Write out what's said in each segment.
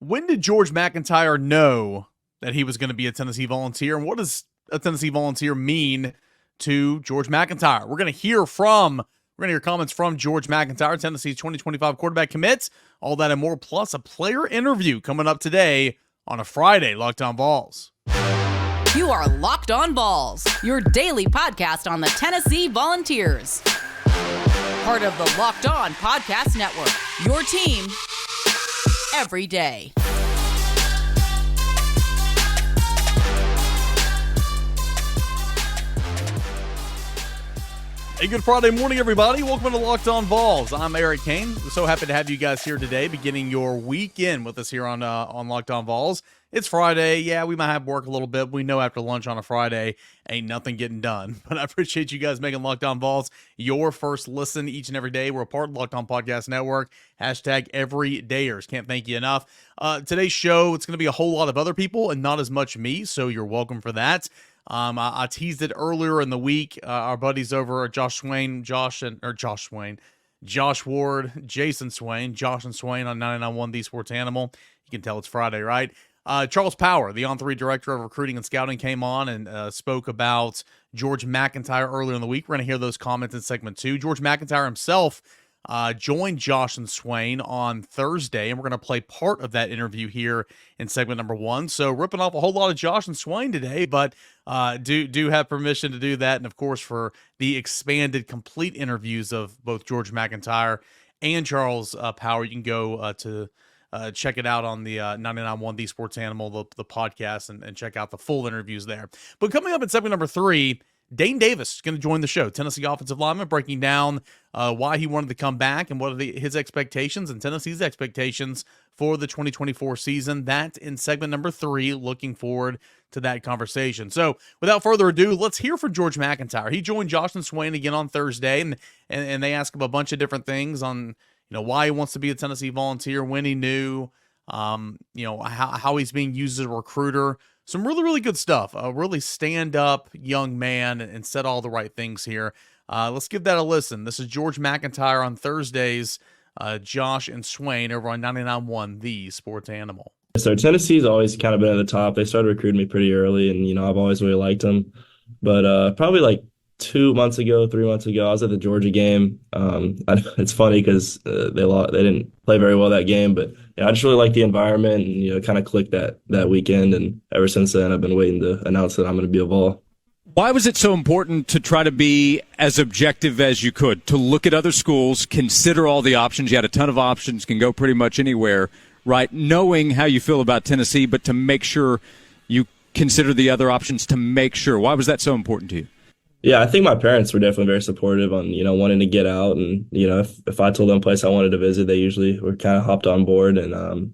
When did George MacIntyre know that he was going to be a Tennessee Volunteer, and what does a Tennessee Volunteer mean to George MacIntyre? We're going to hear comments from George MacIntyre, Tennessee's 2025 quarterback commit, all that and more, plus a player interview coming up today on a Friday. Locked On Vols. You are Locked On Vols, your daily podcast on the Tennessee Volunteers. Part of the Locked On Podcast Network, your team every day. Hey, good Friday morning, everybody. Welcome to Locked On Vols. I'm Eric Kane. We're so happy to have you guys here today, beginning your weekend with us here on Locked On Vols. It's Friday. Yeah, we might have work a little bit. We know after lunch on a Friday, ain't nothing getting done. But I appreciate you guys making Locked On Vols your first listen each and every day. We're a part of the Locked On Podcast Network. Hashtag everydayers. Can't thank you enough. Today's show, it's going to be a whole lot of other people and not as much me, so you're welcome for that. I teased it earlier in the week. Our buddies over at Josh Ward, Jason Swain, Josh and Swain on 99.1 The Sports Animal. You can tell it's Friday, right? Charles Power, the On3 Director of Recruiting and Scouting, came on and spoke about George MacIntyre earlier in the week. We're going to hear those comments in segment 2. George MacIntyre himself joined Josh and Swain on Thursday, and we're going to play part of that interview here in segment number 1. So ripping off a whole lot of Josh and Swain today, but do have permission to do that. And of course, for the expanded, complete interviews of both George MacIntyre and Charles Power, you can go to check it out on the 99.1 The Sports Animal, the podcast, and check out the full interviews there. But coming up in segment number 3, Dayne Davis is going to join the show, Tennessee offensive lineman, breaking down why he wanted to come back and what are his expectations and Tennessee's expectations for the 2024 season. That in segment number 3, looking forward to that conversation. So without further ado, let's hear from George MacIntyre. He joined Josh and Swain again on Thursday, and they asked him a bunch of different things on why he wants to be a Tennessee Volunteer, when he knew, how he's being used as a recruiter. Some really, really good stuff. A really stand-up young man and said all the right things here. Let's give that a listen. This is George MacIntyre on Thursdays, Josh and Swain over on 99.1 The Sports Animal. So Tennessee's always kind of been at the top. They started recruiting me pretty early, and, I've always really liked them. But probably like 3 months ago, I was at the Georgia game. It's funny because they didn't play very well that game, but I just really like the environment and kind of clicked that weekend. And ever since then, I've been waiting to announce that I'm going to be a Vol. Why was it so important to try to be as objective as you could, to look at other schools, consider all the options? You had a ton of options, can go pretty much anywhere, right? Knowing how you feel about Tennessee, but to make sure you consider the other options to make sure. Why was that so important to you? Yeah, I think my parents were definitely very supportive on, wanting to get out. And, if I told them a place I wanted to visit, they usually were kind of hopped on board and,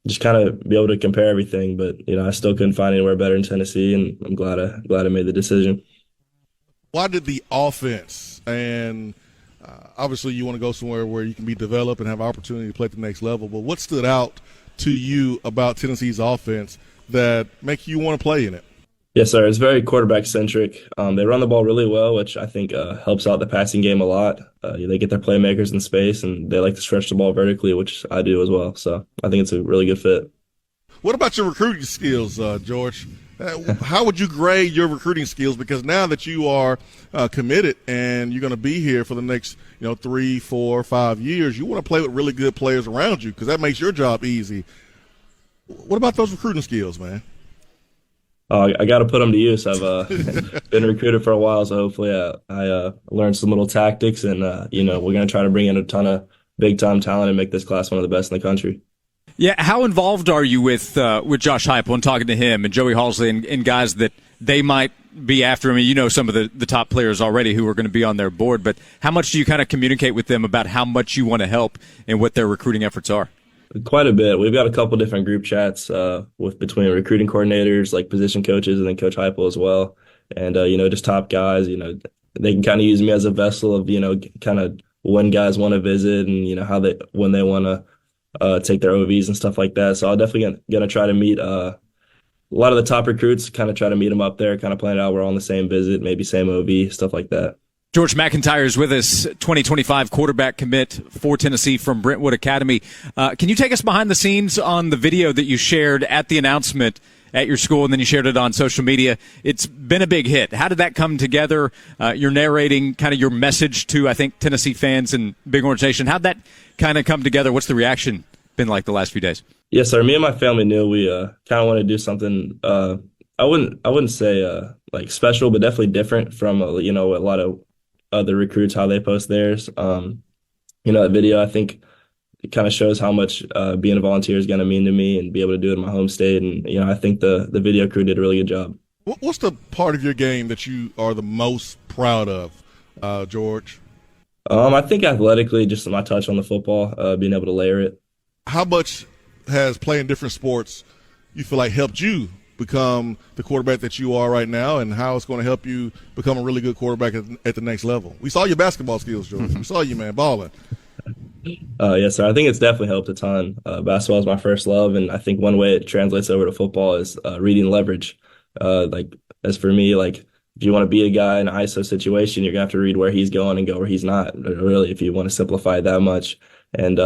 just kind of be able to compare everything. But, I still couldn't find anywhere better in Tennessee, and I'm glad I made the decision. Why did the offense, and obviously you want to go somewhere where you can be developed and have opportunity to play at the next level, but what stood out to you about Tennessee's offense that make you want to play in it? Yes, sir. It's very quarterback-centric. They run the ball really well, which I think helps out the passing game a lot. They get their playmakers in space, and they like to stretch the ball vertically, which I do as well. So I think it's a really good fit. What about your recruiting skills, George? How would you grade your recruiting skills? Because now that you are committed and you're going to be here for the next 3, 4, 5 years, you want to play with really good players around you because that makes your job easy. What about those recruiting skills, man? I got to put them to use. I've been recruited for a while, so hopefully I learned some little tactics, and we're going to try to bring in a ton of big-time talent and make this class one of the best in the country. Yeah, how involved are you with Josh Heupel and talking to him and Joey Halsley and guys that they might be after him? Some of the top players already who are going to be on their board, but how much do you kind of communicate with them about how much you want to help and what their recruiting efforts are? Quite a bit. We've got a couple different group chats between recruiting coordinators, like position coaches, and then Coach Heupel as well. And, just top guys, they can kind of use me as a vessel of, kind of when guys want to visit and, when they want to take their OVs and stuff like that. So I'll definitely going to try to meet a lot of the top recruits, kind of try to meet them up there, kind of plan it out. We're all on the same visit, maybe same OV, stuff like that. George MacIntyre is with us, 2025 quarterback commit for Tennessee from Brentwood Academy. Can you take us behind the scenes on the video that you shared at the announcement at your school, and then you shared it on social media? It's been a big hit. How did that come together? You're narrating kind of your message to, I think, Tennessee fans and big organization. How'd that kind of come together? What's the reaction been like the last few days? Yes, sir. Me and my family knew we kind of wanted to do something. I wouldn't say like special, but definitely different from a lot of other recruits, how they post theirs. That video, I think, it kind of shows how much being a volunteer is going to mean to me, and be able to do it in my home state. And I think the video crew did a really good job. What's the part of your game that you are the most proud of, George? I think athletically, just my touch on the football, being able to layer it. How much has playing different sports you feel like helped you become the quarterback that you are right now, and how it's going to help you become a really good quarterback at the next level? We saw your basketball skills, George. We saw you, man, balling. Yes, sir. I think it's definitely helped a ton. Basketball is my first love, and I think one way it translates over to football is reading leverage. Like, as for me, like, if you want to be a guy in an ISO situation, you're going to have to read where he's going and go where he's not, really, if you want to simplify it that much. And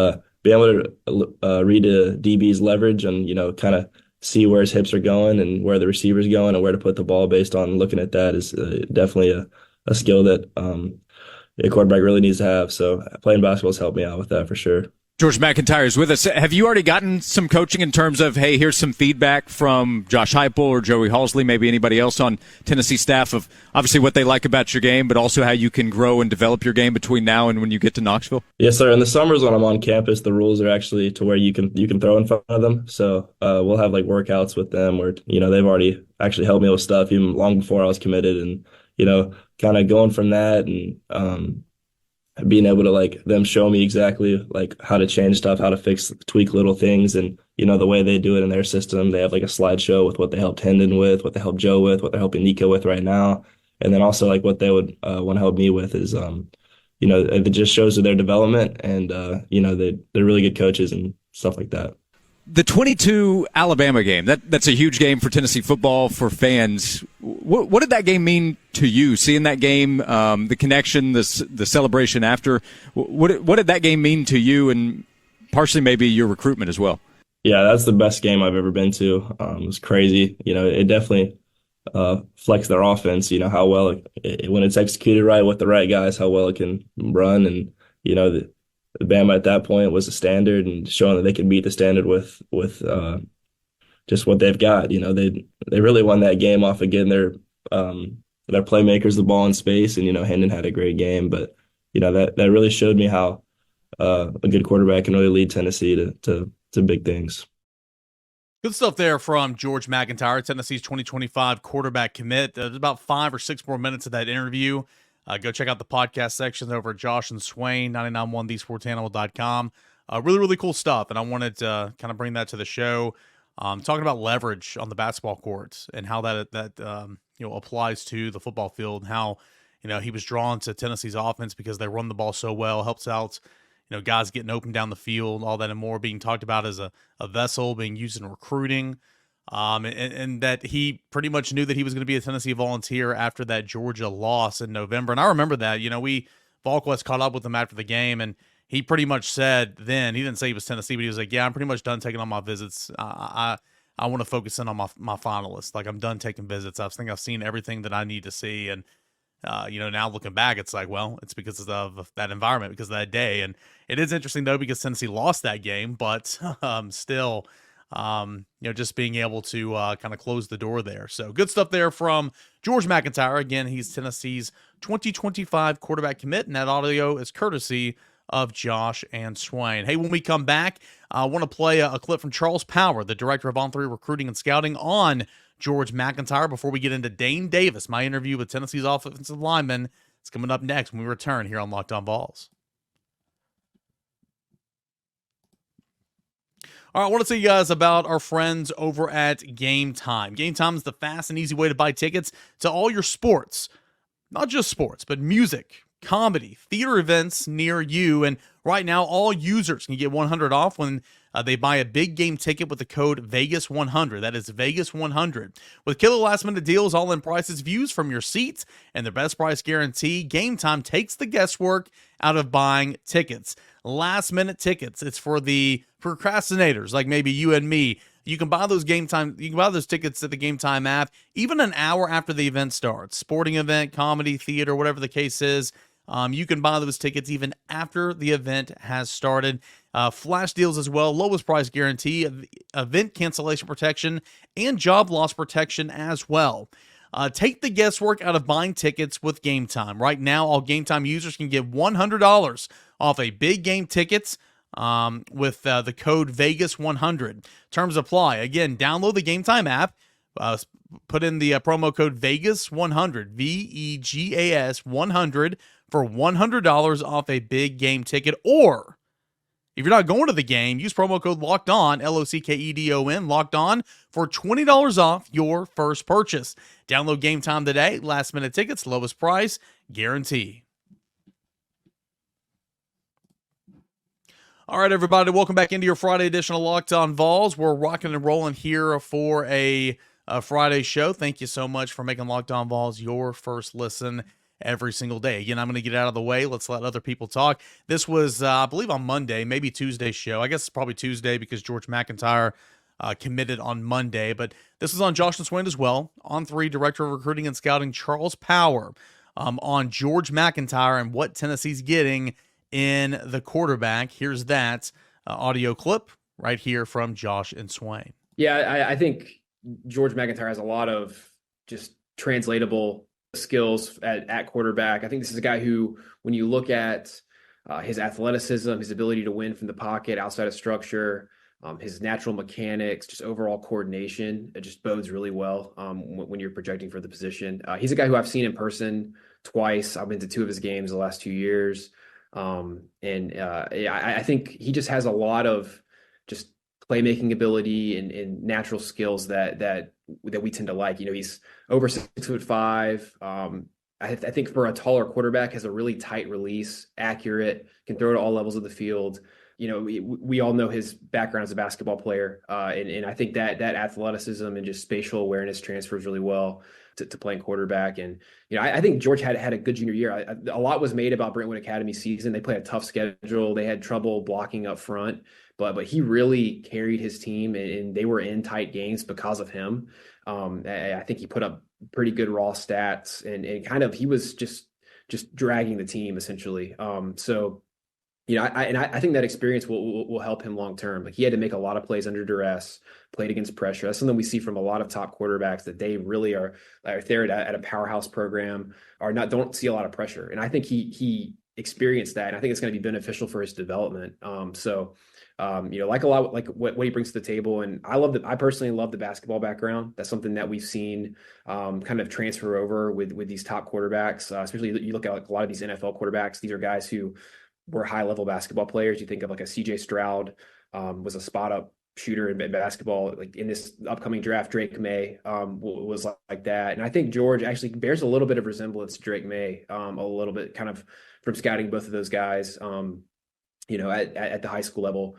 be able to read a DB's leverage and, kind of see where his hips are going and where the receiver's going and where to put the ball based on looking at that is definitely a skill that a quarterback really needs to have. So playing basketball has helped me out with that for sure. George MacIntyre is with us. Have you already gotten some coaching in terms of, hey, here's some feedback from Josh Heupel or Joey Halsley, maybe anybody else on Tennessee staff, of obviously what they like about your game, but also how you can grow and develop your game between now and when you get to Knoxville? Yes, sir. In the summers when I'm on campus, the rules are actually to where you can throw in front of them. So we'll have like workouts with them where, they've already actually helped me with stuff even long before I was committed, and, kind of going from that and being able to like them show me exactly like how to change stuff, how to tweak little things. And, the way they do it in their system, they have like a slideshow with what they helped Hendon with, what they helped Joe with, what they're helping Nico with right now. And then also like what they would want to help me with is, it just shows their development, and, they're really good coaches and stuff like that. The 22 Alabama game, that's a huge game for Tennessee football, for fans. What did that game mean to you, seeing that game, the connection, the celebration after? What did that game mean to you, and partially maybe your recruitment as well? Yeah, that's the best game I've ever been to. It was crazy. It definitely flexed their offense, how well, when it's executed right with the right guys, how well it can run. And, the Bama at that point was a standard, and showing that they could beat the standard with just what they've got. They really won that game off of getting their playmakers the ball in space, and Hendon had a great game, but that really showed me how a good quarterback can really lead Tennessee to big things. Good stuff there from George MacIntyre, Tennessee's 2025 quarterback commit. There's about 5 or 6 more minutes of that interview. Go check out the podcast section over at Josh and Swain, 991thesportsanimal.com. Really, really cool stuff, and I wanted to kind of bring that to the show. Talking about leverage on the basketball court and how that applies to the football field, and how he was drawn to Tennessee's offense because they run the ball so well, helps out guys getting open down the field, all that and more, being talked about as a vessel, being used in recruiting. And that he pretty much knew that he was going to be a Tennessee Volunteer after that Georgia loss in November. And I remember that, VolQuest caught up with him after the game, and he pretty much said then, he didn't say he was Tennessee, but he was like, yeah, I'm pretty much done taking on my visits. I want to focus in on my finalists. Like, I'm done taking visits. I think I've seen everything that I need to see. And, now looking back, it's like, well, it's because of that environment, because of that day. And it is interesting, though, because Tennessee lost that game, but still, just being able to kind of close the door there. So good stuff there from George MacIntyre. Again, he's Tennessee's 2025 quarterback commit, and that audio is courtesy of Josh and Swain. Hey, when we come back, I want to play a clip from Charles Power, the director of On3 Recruiting and Scouting, on George MacIntyre before we get into Dayne Davis, my interview with Tennessee's offensive lineman. It's coming up next when we return here on Locked On Vols. All right, I want to tell you guys about our friends over at Game Time. Game Time is the fast and easy way to buy tickets to all your sports. Not just sports, but music, comedy, theater events near you. And right now, all users can get $100 off when They buy a big game ticket with the code Vegas100. That is Vegas100. With killer last-minute deals, all-in prices, views from your seats, and their best price guarantee, Game Time takes the guesswork out of buying tickets. Last-minute tickets. It's for the procrastinators like maybe you and me. You can buy those tickets at the Game Time app even an hour after the event starts. Sporting event, comedy, theater, whatever the case is. You can buy those tickets even after the event has started. Flash deals as well, lowest price guarantee, event cancellation protection, and job loss protection as well. Take the guesswork out of buying tickets with Game Time. Right now, all Game Time users can get $100 off a big game tickets with the code Vegas100. Terms apply. Again, download the Game Time app. Put in the promo code Vegas100, VEGAS 100 for $100 off a big game ticket. Or if you're not going to the game, use promo code Locked On, LOCKEDON, Locked On, for $20 off your first purchase. Download Game Time today. Last minute tickets, lowest price, guarantee. All right, everybody, welcome back into your Friday edition of Locked On Vols. We're rocking and rolling here for a Friday show. Thank you so much for making Locked On Vols your first listen every single day. Again, I'm going to get out of the way. Let's let other people talk. This was, I believe, on Monday, maybe Tuesday's show. I guess it's probably Tuesday because George MacIntyre committed on Monday. But this is on Josh Swain as well. On3 Director of Recruiting and Scouting Charles Power on George MacIntyre and what Tennessee's getting in the quarterback. Here's that audio clip right here from Josh and Swain. Yeah, I think George MacIntyre has a lot of just translatable skills at quarterback. I think this is a guy who, when you look at his athleticism, his ability to win from the pocket, outside of structure, his natural mechanics, just overall coordination, it just bodes really well when you're projecting for the position. He's a guy who I've seen in person twice. I've been to 2 of his games the last 2 years. I think he just has a lot of just playmaking ability and natural skills that we tend to like. You know, he's over 6'5". I think for a taller quarterback, has a really tight release, accurate, can throw to all levels of the field. You know, we all know his background as a basketball player, and I think that athleticism and just spatial awareness transfers really well to playing quarterback. And you know, I think George had a good junior year. A lot was made about Brentwood Academy season. They played a tough schedule. They had trouble blocking up front, but he really carried his team, and they were in tight games because of him. I think he put up pretty good raw stats, and kind of he was just dragging the team essentially. So. You know, I think that experience will help him long term. Like, he had to make a lot of plays under duress, played against pressure. That's something we see from a lot of top quarterbacks, that they really are, if they're at a powerhouse program, don't see a lot of pressure. And I think he experienced that, and I think it's going to be beneficial for his development. You know, like a lot, like what he brings to the table. And I personally love the basketball background. That's something that we've seen kind of transfer over with these top quarterbacks. Especially you look at like a lot of these NFL quarterbacks. These are guys who were high-level basketball players. You think of like a CJ Stroud, was a spot-up shooter in basketball. Like in this upcoming draft, Drake May was like that. And I think George actually bears a little bit of resemblance to Drake May, a little bit kind of from scouting both of those guys, you know, at the high school level.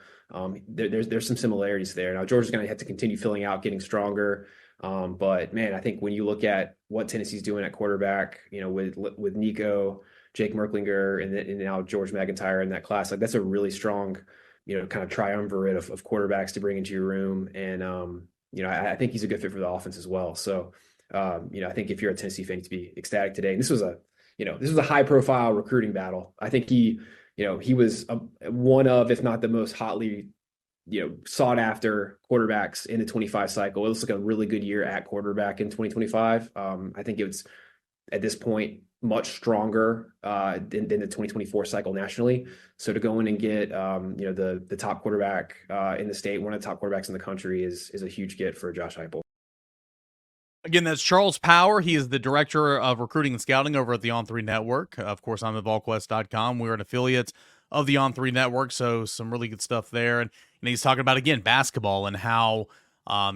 There's some similarities there. Now, George is going to have to continue filling out, getting stronger. But man, I think when you look at what Tennessee's doing at quarterback, you know, with Nico, Jake Merklinger, and now George MacIntyre in that class, like that's a really strong, you know, kind of triumvirate of quarterbacks to bring into your room. And, you know, I think he's a good fit for the offense as well. So, you know, I think if you're a Tennessee fan, you need to be ecstatic today. And this was a high profile recruiting battle. I think he was one of, if not the most hotly, you know, sought after quarterbacks in the 25 cycle. It looks like a really good year at quarterback in 2025. I think it was at this point much stronger than the 2024 cycle nationally. So to go in and get you know, the top quarterback in the state, one of the top quarterbacks in the country, is a huge get for Josh Heupel. Again, that's Charles Power. He is the Director of Recruiting and Scouting over at the On3 Network. Of course, I'm at VolQuest.com. We're an affiliate of the On3 Network, so some really good stuff there. And he's talking about, again, basketball and how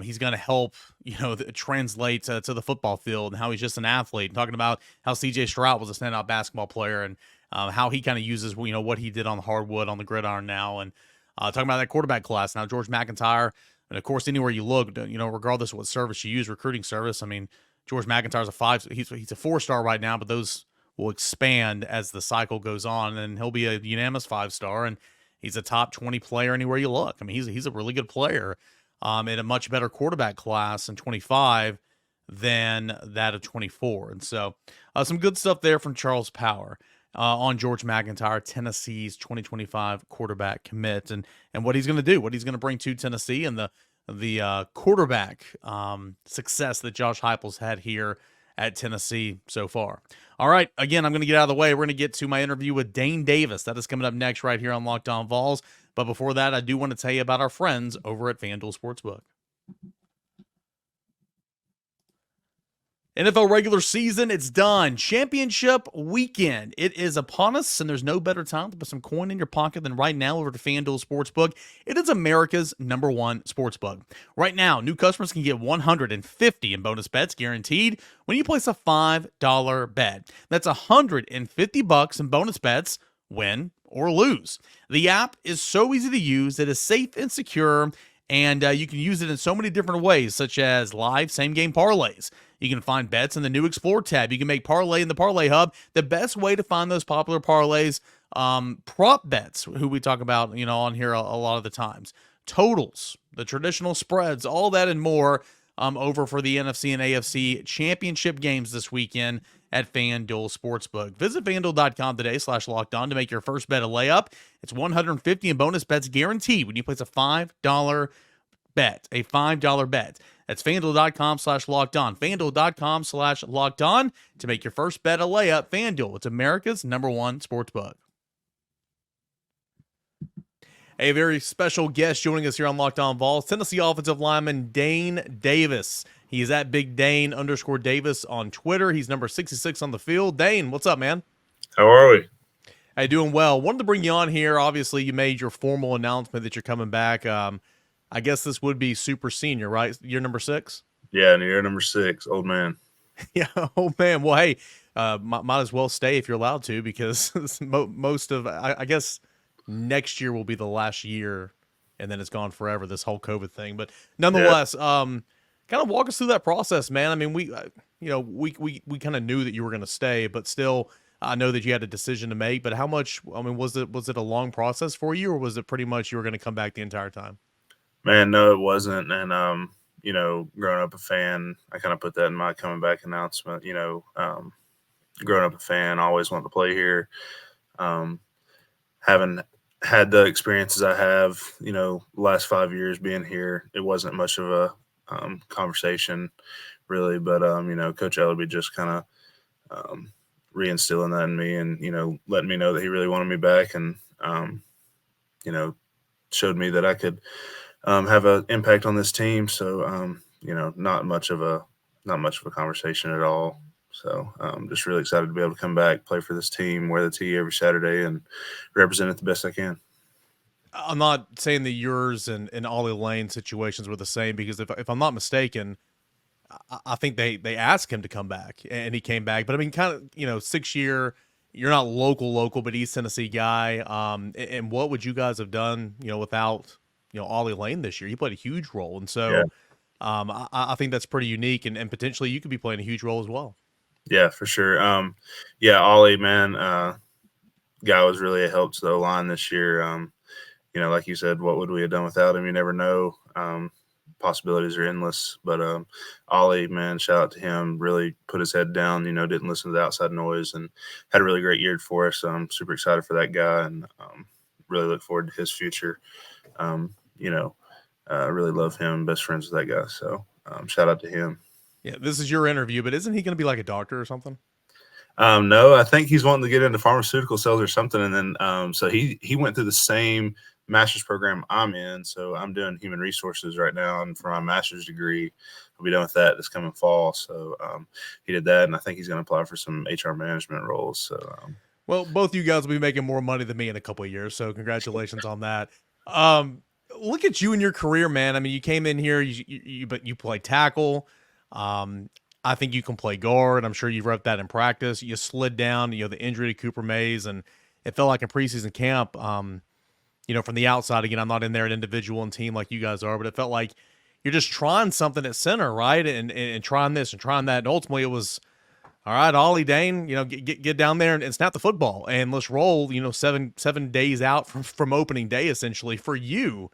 he's going to help, you know, translate to the football field, and how he's just an athlete. And talking about how CJ Stroud was a standout basketball player, and how he kind of uses, you know, what he did on the hardwood, on the gridiron now. And Talking about that quarterback class now, George MacIntyre, and of course, anywhere you look, regardless of what service you use, recruiting service. I mean, George MacIntyre's a 5. He's a 4-star right now, but those will expand as the cycle goes on, and he'll be a unanimous 5-star, and he's a top 20 player anywhere you look. I mean, he's a really good player, in a much better quarterback class in 25 than that of 24, and so some good stuff there from Charles Power. On George MacIntyre, Tennessee's 2025 quarterback commit, and what he's going to do, what he's going to bring to Tennessee, and the quarterback success that Josh Heupel's had here at Tennessee so far. All right, again, I'm going to get out of the way. We're going to get to my interview with Dayne Davis. That is coming up next right here on Locked On Vols. But before that, I do want to tell you about our friends over at FanDuel Sportsbook. NFL regular season, it's done. Championship weekend, it is upon us, and there's no better time to put some coin in your pocket than right now over to FanDuel Sportsbook. It is America's #1 sportsbook. Right now, new customers can get $150 in bonus bets guaranteed when you place a $5 bet. That's $150 in bonus bets, win or lose. The app is so easy to use, it is safe and secure, and you can use it in so many different ways, such as live same-game parlays. You can find bets in the new Explore tab. You can make parlay in the Parlay Hub. The best way to find those popular parlays, prop bets, who we talk about, on here a lot of the times. Totals, the traditional spreads, all that and more over for the NFC and AFC championship games this weekend at FanDuel Sportsbook. Visit FanDuel.com today/lockedon to make your first bet a layup. It's $150 in bonus bets guaranteed when you place a $5 bet, a $5 bet. That's FanDuel.com/lockedon. FanDuel.com/lockedon to make your first bet a layup. FanDuel, it's America's #1 sportsbook. A very special guest joining us here on Locked On Vols, Tennessee offensive lineman Dayne Davis. He is at Big Dayne_Davis on Twitter. He's number 66 on the field. Dayne, what's up, man? How are we? Hey, doing well. Wanted to bring you on here. Obviously, you made your formal announcement that you're coming back. I guess this would be super senior, right? You're number 6? Yeah, you're number 6, old man. Yeah, old man. Well, hey, might as well stay if you're allowed to, because most of, I guess next year will be the last year, and then it's gone forever, this whole COVID thing. But nonetheless, kind of walk us through that process, man. I mean, we kind of knew that you were going to stay, but still, I know that you had a decision to make. But how much? I mean, was it a long process for you, or was it pretty much you were going to come back the entire time? Man, no, it wasn't. And, growing up a fan, I kind of put that in my coming back announcement. Growing up a fan, I always wanted to play here. Having had the experiences I have, the last 5 years being here, it wasn't much of a conversation, really. But, Coach Ellerby just kind of reinstilling that in me and, letting me know that he really wanted me back and, showed me that I could – have an impact on this team. So, not much of a conversation at all. So, just really excited to be able to come back, play for this team, wear the tee every Saturday, and represent it the best I can. I'm not saying that yours and Ollie Lane situations were the same, because if I'm not mistaken, I think they asked him to come back, and he came back. But I mean, kind of, 6-year, you're not local, but East Tennessee guy. And what would you guys have done, without Ollie Lane this year? He played a huge role. And so Yeah. I think that's pretty unique, and potentially you could be playing a huge role as well. Yeah, for sure. Ollie, man, guy was really a help to the O-line this year. Like you said, what would we have done without him? You never know. Possibilities are endless. But Ollie, man, shout out to him, really put his head down, didn't listen to the outside noise, and had a really great year for us. So I'm super excited for that guy, and really look forward to his future. I really love him, best friends with that guy. So shout out to him. Yeah, this is your interview, but isn't he going to be like a doctor or something? No, I think he's wanting to get into pharmaceutical sales or something. And then so he went through the same master's program I'm in. So I'm doing human resources right now. And for my master's degree, I'll be done with that this coming fall. So he did that. And I think he's going to apply for some HR management roles. So, well, both you guys will be making more money than me in a couple of years. So congratulations on that. Look at you in your career, man. I mean, you came in here, but you play tackle. I think you can play guard. I'm sure you've repped that in practice. You slid down, the injury to Cooper Mays, and it felt like in preseason camp, from the outside, again, I'm not in there an individual and team like you guys are, but it felt like you're just trying something at center, right? And trying this and trying that. And ultimately it was, all right, Ollie, Dayne, get down there and snap the football and let's roll, 7 days out from opening day, essentially for you.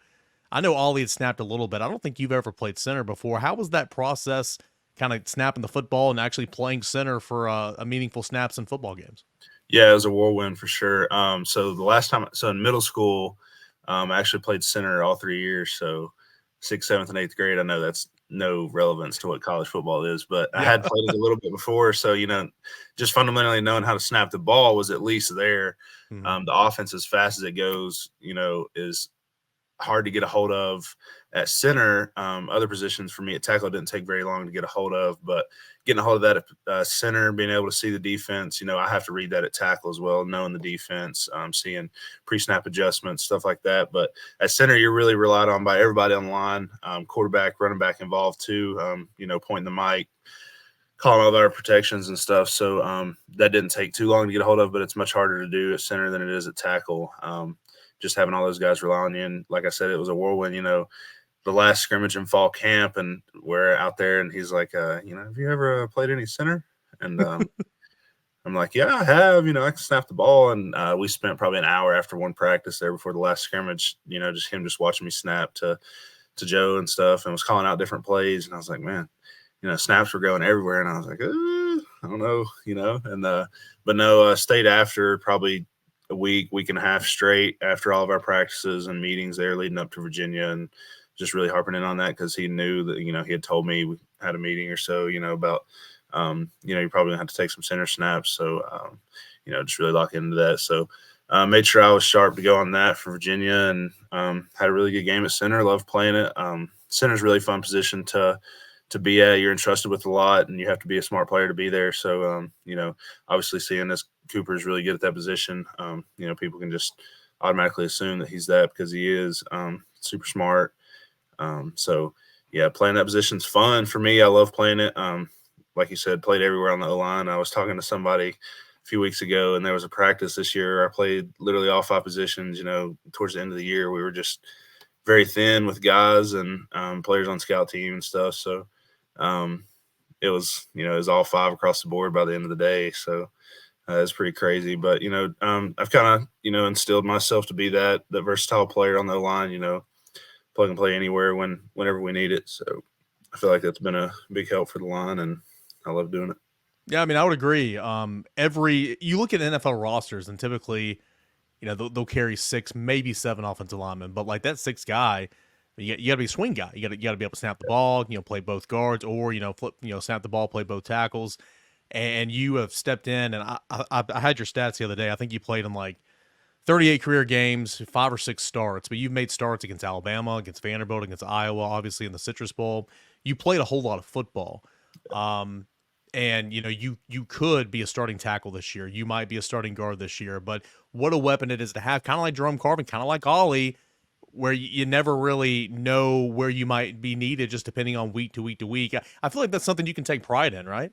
I know Ollie had snapped a little bit. I don't think you've ever played center before. How was that process, kind of snapping the football and actually playing center for a meaningful snaps in football games? Yeah, it was a whirlwind for sure. So the last time, so in middle school, I actually played center all 3 years. So 6th, 7th, and 8th grade. I know that's no relevance to what college football is, but I had played it a little bit before. So, just fundamentally knowing how to snap the ball was at least there. The offense, as fast as it goes, is hard to get a hold of at center. Other positions for me at tackle didn't take very long to get a hold of, but getting a hold of that at center, being able to see the defense, I have to read that at tackle as well, knowing the defense, seeing pre-snap adjustments, stuff like that. But at center, you're really relied on by everybody on the line, quarterback, running back involved too, pointing the mic, calling all our protections and stuff. So that didn't take too long to get a hold of, but it's much harder to do at center than it is at tackle. Just having all those guys rely on you. And like I said, it was a whirlwind, the last scrimmage in fall camp, and we're out there and he's like, have you ever played any center? And I'm like, yeah, I have, I can snap the ball. And we spent probably an hour after one practice there before the last scrimmage, just watching me snap to Joe and stuff, and was calling out different plays. And I was like, man, snaps were going everywhere. And I was like, I don't know, and but no, stayed after probably a week and a half straight after all of our practices and meetings there leading up to Virginia, and just really harping in on that because he knew that, he had told me we had a meeting or so, about, you probably gonna have to take some center snaps. So, just really lock into that. So made sure I was sharp to go on that for Virginia, and had a really good game at center. Loved playing it. Center's a really fun position to be at. You're entrusted with a lot, and you have to be a smart player to be there. So, obviously seeing this Cooper is really good at that position. People can just automatically assume that he's that because he is super smart. So yeah, playing that position's fun for me. I love playing it. Like you said, played everywhere on the O-line. I was talking to somebody a few weeks ago, and there was a practice this year. I played literally all 5 positions. Towards the end of the year, we were just very thin with guys and players on scout team and stuff. So it was all 5 across the board by the end of the day. So it's pretty crazy. But, I've kind of, instilled myself to be that versatile player on the line, plug and play anywhere whenever we need it. So I feel like that's been a big help for the line, and I love doing it. Yeah, I mean, I would agree. You look at NFL rosters, and typically, they'll carry 6, maybe 7 offensive linemen, but like that 6th guy, you got to be a swing guy. You got to be able to snap the ball, play both guards, or flip, snap the ball, play both tackles. And you have stepped in, and I had your stats the other day. I think you played in like 38 career games, 5 or 6 starts, but you've made starts against Alabama, against Vanderbilt, against Iowa, obviously in the Citrus Bowl. You played a whole lot of football. And you could be a starting tackle this year. You might be a starting guard this year, but what a weapon it is to have, kind of like Jerome Carvin, kind of like Ollie, where you never really know where you might be needed just depending on week to week to week. I feel like that's something you can take pride in, right?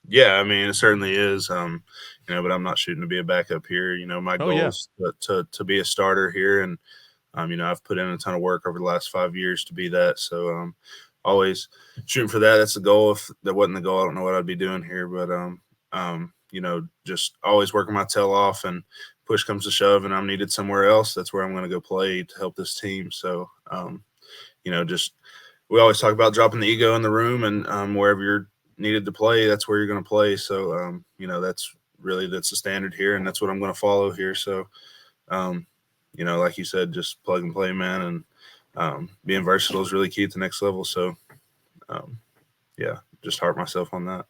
Yeah, I mean, it certainly is. But I'm not shooting to be a backup here. My goal is to be a starter here, and I've put in a ton of work over the last 5 years to be that. So always shooting for that. That's the goal. If that wasn't the goal, I don't know what I'd be doing here. But just always working my tail off, and push comes to shove, and I'm needed somewhere else, that's where I'm going to go play to help this team. So just we always talk about dropping the ego in the room, and wherever you're needed to play, that's where you're going to play. So that's the standard here, and that's what I'm going to follow here. So like you said, just plug and play, man, and being versatile is really key at the next level. So just harp myself on that.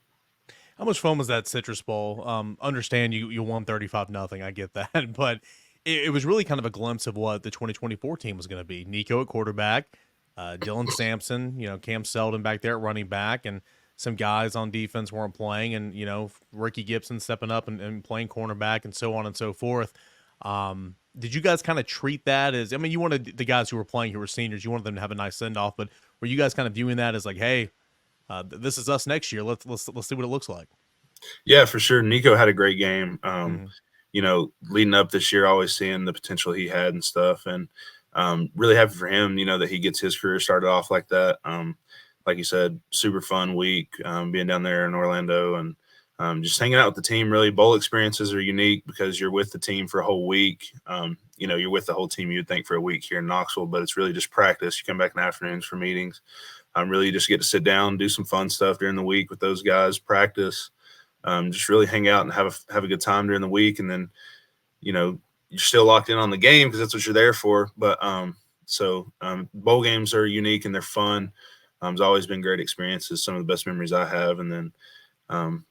How much fun was that Citrus Bowl? Understand you won 35-0. I get that, but it was really kind of a glimpse of what the 2024 team was going to be. Nico at quarterback, Dylan Sampson, Cam Selden back there at running back, and some guys on defense weren't playing, and Ricky Gibson stepping up and playing cornerback, and so on and so forth. Did you guys kind of treat that as, you wanted the guys who were playing, who were seniors, you wanted them to have a nice send off, but were you guys kind of viewing that as like, hey, this is us next year, let's see what it looks like? Yeah, for sure. Nico had a great game. leading up this year, always seeing the potential he had and stuff. And really happy for him, that he gets his career started off like that. Like you said, super fun week being down there in Orlando and just hanging out with the team. Really, bowl experiences are unique because you're with the team for a whole week. You're with the whole team, you'd think, for a week here in Knoxville, but it's really just practice. You come back in the afternoons for meetings. Really, you just get to sit down, do some fun stuff during the week with those guys, practice, just really hang out and have a good time during the week. And then, you're still locked in on the game because that's what you're there for. But bowl games are unique and they're fun. It's always been great experiences, some of the best memories I have. And then,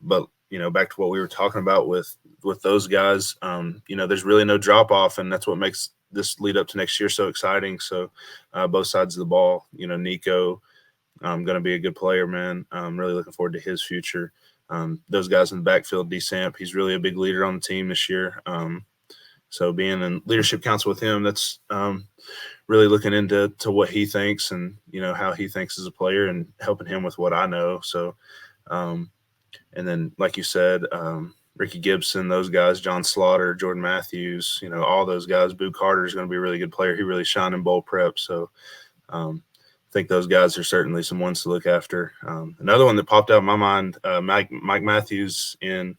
but back to what we were talking about with those guys, there's really no drop off, and that's what makes this lead up to next year so exciting. So both sides of the ball, Nico, going to be a good player, man. I'm really looking forward to his future. Those guys in the backfield, DeSamp, he's really a big leader on the team this year. So being in leadership council with him, that's really looking into what he thinks and, how he thinks as a player and helping him with what I know. So, and then, like you said, Ricky Gibson, those guys, John Slaughter, Jordan Matthews, all those guys. Boo Carter is going to be a really good player. He really shined in bowl prep. So I think those guys are certainly some ones to look after. Another one that popped out in my mind, Mike Matthews in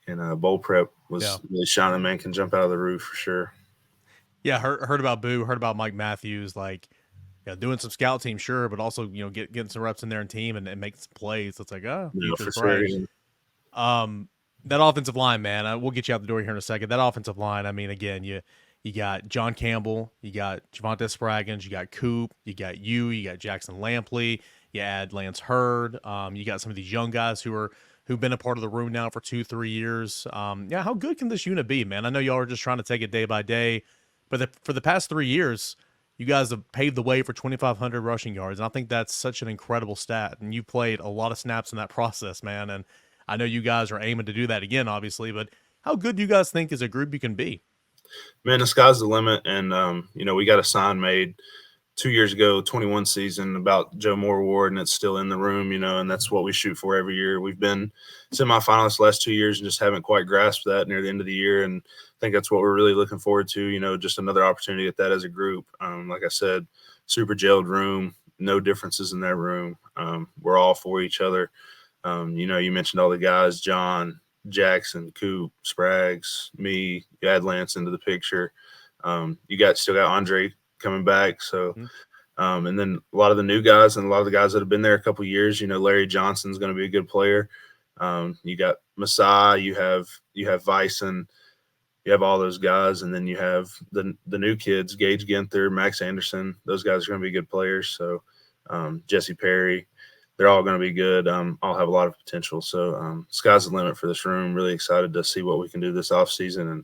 bowl prep was really shining. Man, can jump out of the roof for sure. Yeah, heard about Boo, heard about Mike Matthews, doing some scout team, sure, but also, getting some reps in there in team and making some plays. So it's like, for sure. That offensive line, man, we'll get you out the door here in a second. That offensive line, I mean, again, you got John Campbell, you got Javonte Spraggins, you got Coop, you got Jackson Lampley, you add Lance Hurd, you got some of these young guys who've been a part of the room now for 2-3 years. How good can this unit be, man? I know y'all are just trying to take it day by day, but for the past 3 years, you guys have paved the way for 2,500 rushing yards, and I think that's such an incredible stat. And you played a lot of snaps in that process, man. And I know you guys are aiming to do that again, obviously. But how good do you guys think as a group you can be? Man, the sky's the limit. And, we got a sign made 2 years ago, 21 season, about Joe Moore Award, and it's still in the room, and that's what we shoot for every year. We've been semifinalists the last 2 years and just haven't quite grasped that near the end of the year. And I think that's what we're really looking forward to, just another opportunity at that as a group. Like I said, super gelled room, no differences in that room. We're all for each other. You mentioned all the guys, John, Jackson, Coop, Spraggs, me, you add Lance into the picture. You still got Andre coming back. So, and then a lot of the new guys and a lot of the guys that have been there a couple of years, Larry Johnson's going to be a good player. You got Masai, you have Vyson, you have all those guys. And then you have the new kids, Gage Ginther, Max Anderson. Those guys are going to be good players. So, Jesse Perry, they're all going to be good. All have a lot of potential. So, sky's the limit for this room. Really excited to see what we can do this offseason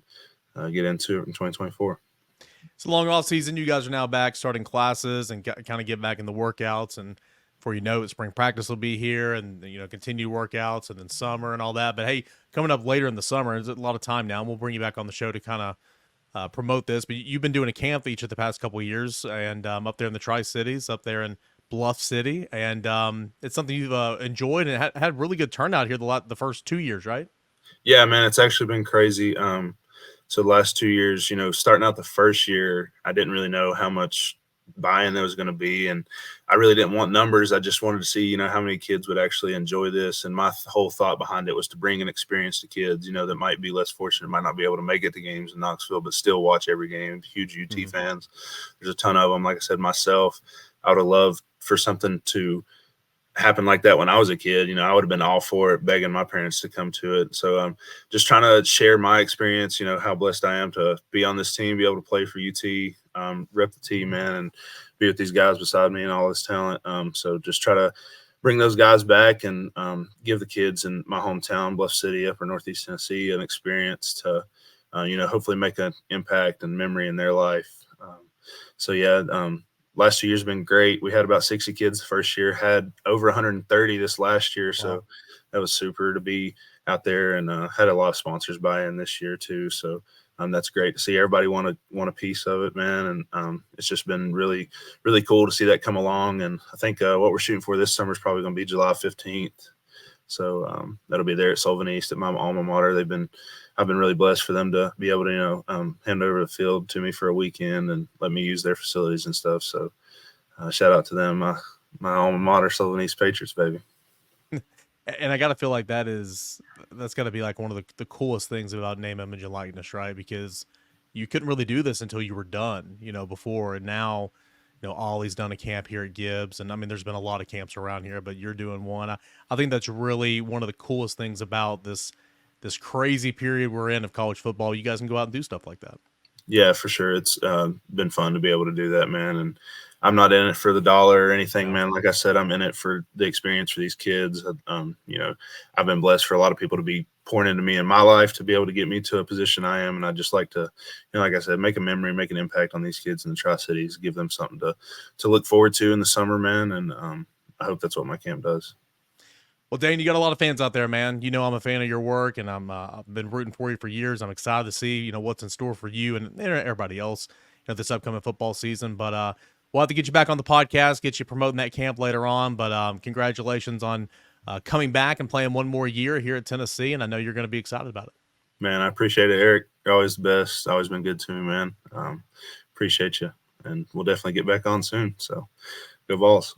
and get into it in 2024. It's a long off season. You guys are now back starting classes and kind of get back in the workouts. And before you know it, spring practice will be here and, continue workouts and then summer and all that. But hey, coming up later in the summer, there's a lot of time now, and we'll bring you back on the show to kind of promote this. But you've been doing a camp each of the past couple of years and up there in the Tri-Cities, up there in Bluff City. And it's something you've enjoyed and had really good turnout here the first 2 years, right? Yeah, man, it's actually been crazy. So the last 2 years, starting out the first year, I didn't really know how much buy-in there was going to be. And I really didn't want numbers. I just wanted to see, how many kids would actually enjoy this. And my whole thought behind it was to bring an experience to kids, that might be less fortunate, might not be able to make it to games in Knoxville, but still watch every game. Huge UT fans. There's a ton of them. Like I said, myself, I would have loved for something to happen like that when I was a kid. I would have been all for it, begging my parents to come to it. So I'm just trying to share my experience, how blessed I am to be on this team, be able to play for UT, rep the team, man, and be with these guys beside me and all this talent. So just try to bring those guys back and give the kids in my hometown, Bluff City, upper Northeast Tennessee, an experience to, hopefully make an impact and memory in their life. Last 2 years have been great. We had about 60 kids the first year, had over 130 this last year. So that was super to be out there, and had a lot of sponsors buy in this year too. So that's great to see everybody want a piece of it, man. And it's just been really, really cool to see that come along. And I think what we're shooting for this summer is probably going to be July 15th. So that'll be there at Sylvan East at my alma mater. They've been I've been really blessed for them to be able to, hand over the field to me for a weekend and let me use their facilities and stuff. So shout out to them, my alma mater, Southern East Patriots, baby. And I got to feel like that's got to be like one of the coolest things about name, image, and likeness, right? Because you couldn't really do this until you were done, before. And now, Ollie's done a camp here at Gibbs. And I mean, there's been a lot of camps around here, but you're doing one. I think that's really one of the coolest things about this crazy period we're in of college football. You guys can go out and do stuff like that. Yeah, for sure. It's been fun to be able to do that, man. And I'm not in it for the dollar or anything, man. Like I said, I'm in it for the experience for these kids. I've been blessed for a lot of people to be pouring into me in my life to be able to get me to a position I am. And I just like to, like I said, make a memory, make an impact on these kids in the Tri-Cities, give them something to look forward to in the summer, man. And I hope that's what my camp does. Well, Dayne, you got a lot of fans out there, man. I'm a fan of your work, and I've been rooting for you for years. I'm excited to see, what's in store for you and everybody else, this upcoming football season. But we'll have to get you back on the podcast, get you promoting that camp later on. But congratulations on coming back and playing one more year here at Tennessee, and I know you're going to be excited about it. Man, I appreciate it, Eric. You're always the best. Always been good to me, man. Appreciate you, and we'll definitely get back on soon. So, go Vols.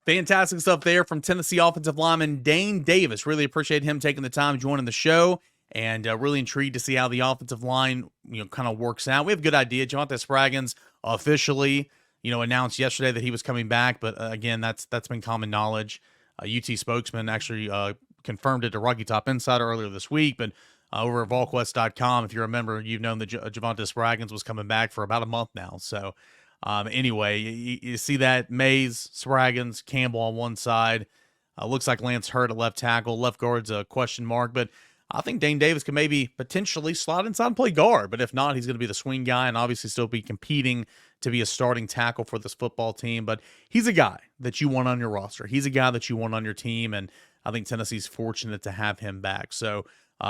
Fantastic stuff there from Tennessee offensive lineman Dayne Davis. Really appreciate him taking the time joining the show, and really intrigued to see how the offensive line, kind of works out. We have a good idea. Javonte Spraggins officially, announced yesterday that he was coming back, but again, that's been common knowledge. UT spokesman actually confirmed it to Rocky Top Insider earlier this week, but over at VolQuest.com, if you remember, you've known that Javonte Spraggins was coming back for about a month now. So anyway, you see that Mays, Spraggins, Campbell on one side. Looks like Lance Hurd at left tackle. Left guard's a question mark, but I think Dayne Davis can maybe potentially slot inside and play guard. But if not, he's going to be the swing guy and obviously still be competing to be a starting tackle for this football team. But he's a guy that you want on your roster. He's a guy that you want on your team, and I think Tennessee's fortunate to have him back. So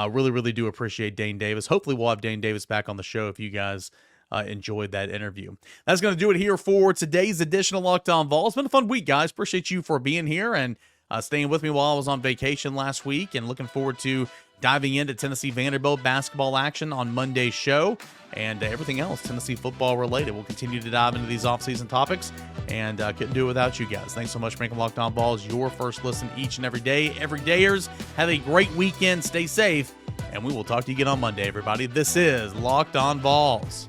really, really do appreciate Dayne Davis. Hopefully we'll have Dayne Davis back on the show if you guys enjoyed that interview. That's going to do it here for today's edition of Locked On Vols. It's been a fun week, guys. Appreciate you for being here and staying with me while I was on vacation last week, and looking forward to diving into Tennessee Vanderbilt basketball action on Monday's show and everything else Tennessee football related. We'll continue to dive into these offseason topics, and couldn't do it without you guys. Thanks so much for making Locked On Vols your first listen each and every day. Everydayers, have a great weekend. Stay safe, and we will talk to you again on Monday, everybody. This is Locked On Vols.